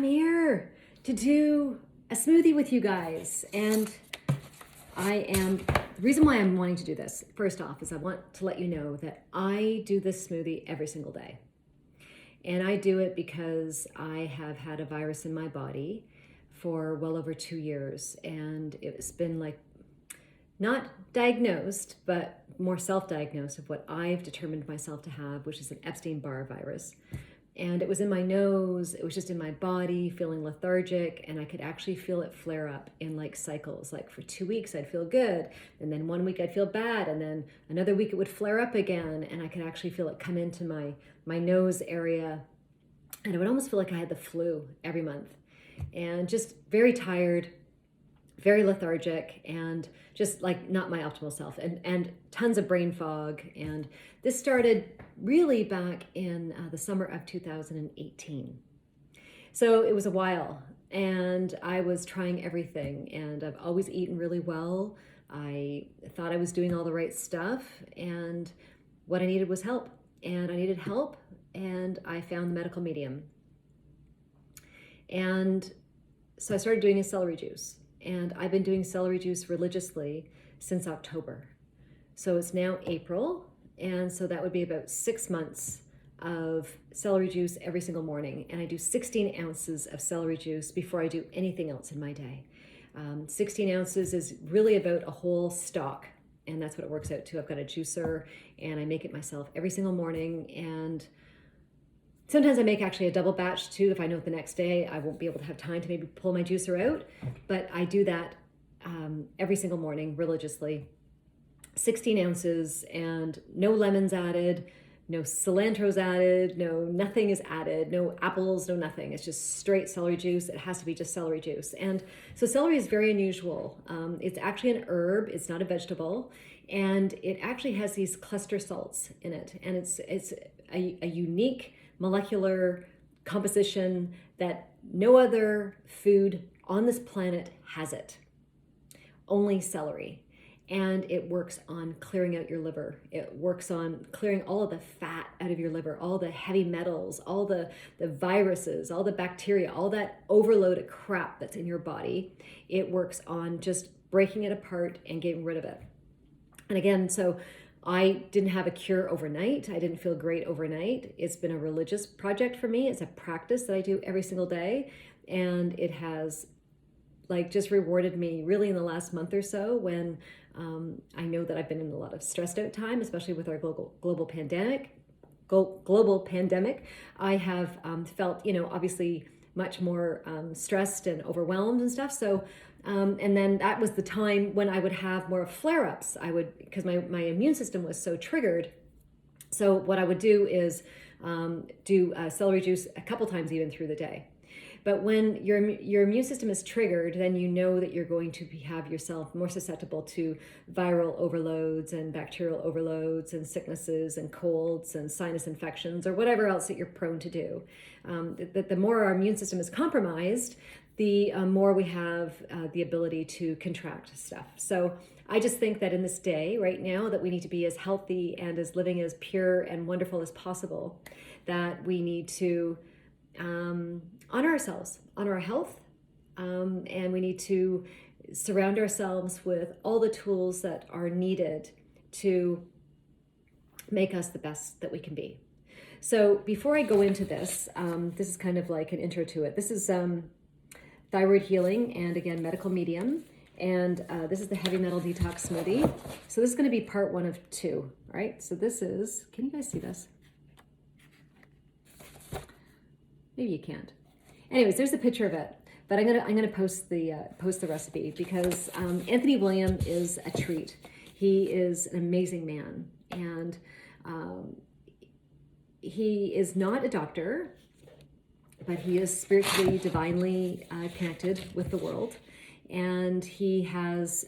here to do a smoothie with you guys. And the reason why I'm wanting to do this, first off, is I want to let you know that I do this smoothie every single day. And I do it because I have had a virus in my body for well over 2 years. And it's been like, not diagnosed, but more self-diagnosed of what I've determined myself to have, which is an Epstein-Barr virus. And it was in my nose, it was just in my body, feeling lethargic, and I could actually feel it flare up in like cycles. Like for 2 weeks, I'd feel good, and then 1 week I'd feel bad, and then another week it would flare up again, and I could actually feel it come into my nose area, and it would almost feel like I had the flu every month. And just very tired, very lethargic, and just like not my optimal self, and tons of brain fog. And this started really back in the summer of 2018. So it was a while, and I was trying everything, and I've always eaten really well. I thought I was doing all the right stuff, and what I needed was help. And I needed help, and I found the medical medium. And so I started doing a celery juice. And I've been doing celery juice religiously since October. So it's now April, and so that would be about 6 months of celery juice every single morning. And I do 16 ounces of celery juice before I do anything else in my day. 16 ounces is really about a whole stalk, and that's what it works out to. I've got a juicer, and I make it myself every single morning. And sometimes I make actually a double batch too, if I know the next day I won't be able to have time to maybe pull my juicer out. But I do that every single morning religiously. 16 ounces, and no lemons added, no cilantro's added, nothing is added, no apples, no nothing. It's just straight celery juice. It has to be just celery juice. And so celery is very unusual. It's actually an herb. It's not a vegetable. And it actually has these cluster salts in it. And it's a unique molecular composition that no other food on this planet has it. Only celery. And it works on clearing out your liver. It works on clearing all of the fat out of your liver, all the heavy metals, all the viruses, all the bacteria, all that overload of crap that's in your body. It works on just breaking it apart and getting rid of it. And again, so I didn't have a cure overnight. I didn't feel great overnight. It's been a religious project for me. It's a practice that I do every single day. And it has like just rewarded me really in the last month or so, when I know that I've been in a lot of stressed out time, especially with our global pandemic. I have felt, obviously much more stressed and overwhelmed and stuff. So and then that was the time when I would have more flare-ups. Because my immune system was so triggered. So what I would do is do celery juice a couple times even through the day. But when your immune system is triggered, then you know that you're going to have yourself more susceptible to viral overloads and bacterial overloads and sicknesses and colds and sinus infections or whatever else that you're prone to do. The more our immune system is compromised, the more we have the ability to contract stuff. So I just think that in this day right now that we need to be as healthy and as living as pure and wonderful as possible, that we need to honor ourselves, honor our health, and we need to surround ourselves with all the tools that are needed to make us the best that we can be. So before I go into this, this is kind of like an intro to it. This is thyroid healing and, again, medical medium. And this is the heavy metal detox smoothie. So this is going to be part 1 of 2, right? So this is, can you guys see this? Maybe you can't. Anyways, there's a picture of it, but I'm gonna post the recipe because Anthony William is a treat. He is an amazing man, and he is not a doctor, but he is spiritually, divinely connected with the world, and he has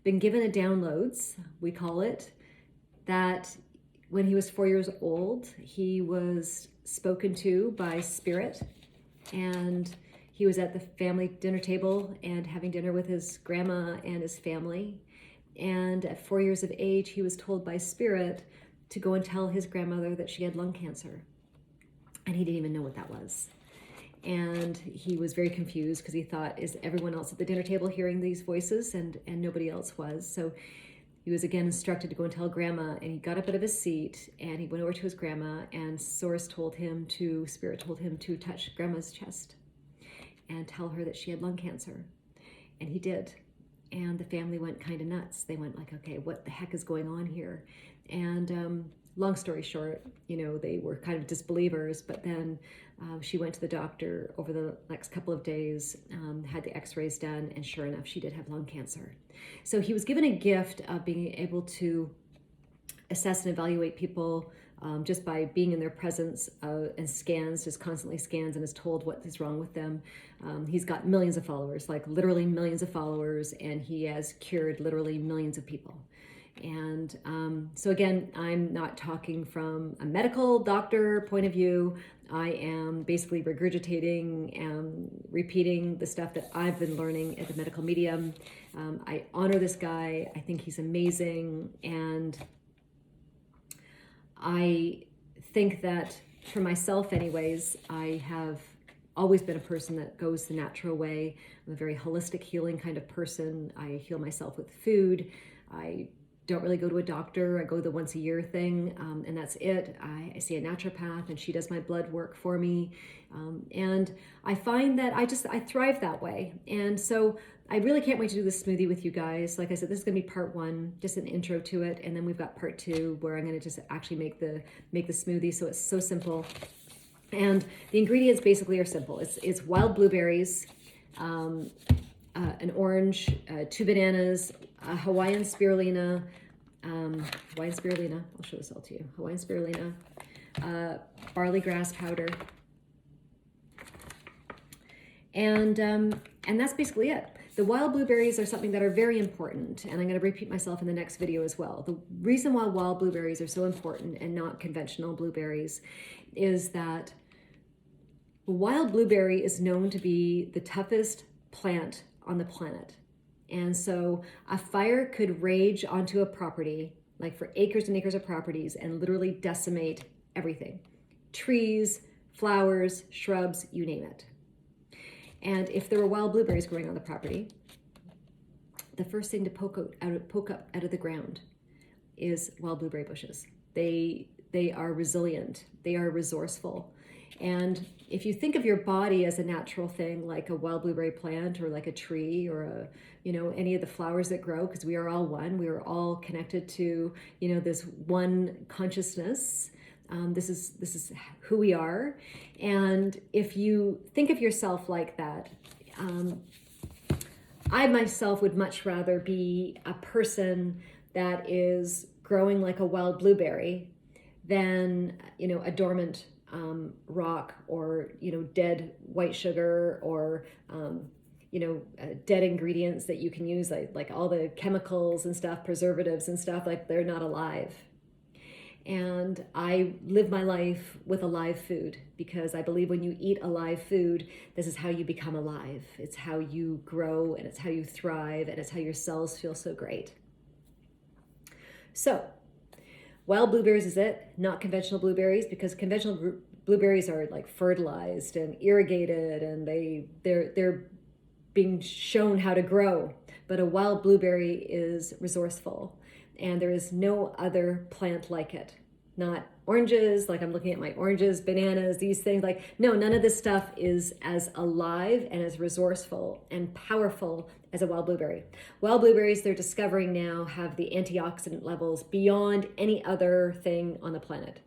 been given a downloads, we call it, that when he was 4 years old, he was spoken to by spirit, and he was at the family dinner table and having dinner with his grandma and his family. And at 4 years of age, he was told by spirit to go and tell his grandmother that she had lung cancer. And he didn't even know what that was. And he was very confused because he thought, is everyone else at the dinner table hearing these voices? And nobody else was. So he was again instructed to go and tell grandma, and he got up out of his seat and he went over to his grandma, and Spirit told him to touch grandma's chest and tell her that she had lung cancer. And he did. And the family went kind of nuts. They went like, okay, what the heck is going on here? And long story short, they were kind of disbelievers, but then she went to the doctor over the next couple of days, had the x-rays done, and sure enough, she did have lung cancer. So he was given a gift of being able to assess and evaluate people just by being in their presence, and scans, just constantly scans, and is told what is wrong with them. He's got millions of followers, like literally millions of followers, and he has cured literally millions of people. And so again, I'm not talking from a medical doctor point of view. I am basically regurgitating and repeating the stuff that I've been learning at the medical medium. I honor this guy. I think he's amazing. And I think that for myself anyways, I have always been a person that goes the natural way. I'm a very holistic healing kind of person. I heal myself with food. I don't really go to a doctor. I go the once a year thing, and that's it. I see a naturopath, and she does my blood work for me. And I find that I thrive that way. And so I really can't wait to do this smoothie with you guys. Like I said, this is going to be part 1, just an intro to it. And then we've got part 2 where I'm going to just actually make the smoothie. So it's so simple. And the ingredients basically are simple. It's wild blueberries, an orange, 2 bananas, Hawaiian spirulina, I'll show this all to you. Hawaiian spirulina, barley grass powder, and that's basically it. The wild blueberries are something that are very important, and I'm going to repeat myself in the next video as well. The reason why wild blueberries are so important and not conventional blueberries is that wild blueberry is known to be the toughest plant on the planet. And so a fire could rage onto a property, like for acres and acres of properties, and literally decimate everything. Trees, flowers, shrubs, you name it. And if there were wild blueberries growing on the property, the first thing to poke up out of the ground is wild blueberry bushes. They are resilient. They are resourceful. And if you think of your body as a natural thing, like a wild blueberry plant or like a tree or any of the flowers that grow, because we are all one, we are all connected to, this one consciousness. This is who we are. And if you think of yourself like that, I myself would much rather be a person that is growing like a wild blueberry than, a dormant rock, or dead white sugar, or dead ingredients that you can use, like all the chemicals and stuff, preservatives and stuff, like they're not alive. And I live my life with alive food, because I believe when you eat alive food, this is how you become alive. It's how you grow, and it's how you thrive, and it's how your cells feel so great. So wild blueberries is it, not conventional blueberries, because conventional blueberries are like fertilized and irrigated, and they're being shown how to grow. But a wild blueberry is resourceful, and there is no other plant like it. Not oranges, like I'm looking at my oranges, bananas, these things, like no, none of this stuff is as alive and as resourceful and powerful as a wild blueberry. Wild blueberries, they're discovering now, have the antioxidant levels beyond any other thing on the planet.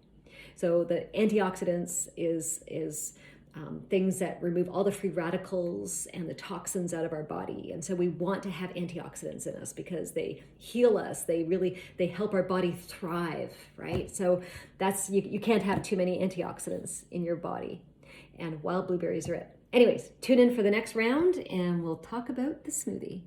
So the antioxidants is things that remove all the free radicals and the toxins out of our body. And so we want to have antioxidants in us because they heal us. They help our body thrive, right? So that's, you can't have too many antioxidants in your body, and wild blueberries are it. Anyways, tune in for the next round and we'll talk about the smoothie.